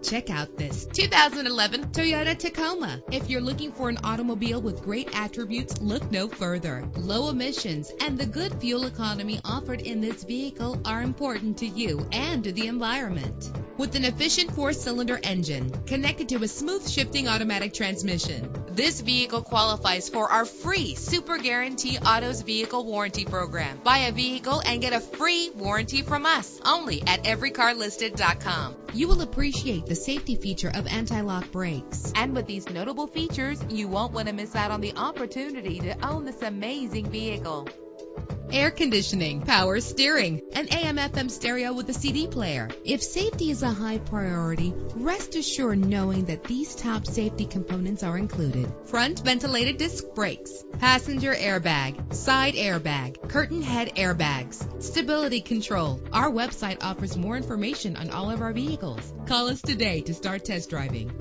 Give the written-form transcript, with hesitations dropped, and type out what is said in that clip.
Check out this 2011 Toyota Tacoma. If you're looking for an automobile with great attributes, look no further. Low emissions and the good fuel economy offered in this vehicle are important to you and to the environment. With an efficient 4-cylinder engine connected to a smooth shifting automatic transmission, this vehicle qualifies for our free Super Guarantee Autos Vehicle Warranty Program. Buy a vehicle and get a free warranty from us only at everycarlisted.com. You will appreciate the safety feature of anti-lock brakes. And with these notable features, you won't want to miss out on the opportunity to own this amazing vehicle. Air conditioning, power steering, an AM/FM stereo with a CD player. If safety is a high priority, rest assured knowing that these top safety components are included. Front ventilated disc brakes, passenger airbag, side airbag, curtain head airbags, stability control. Our website offers more information on all of our vehicles. Call us today to start test driving.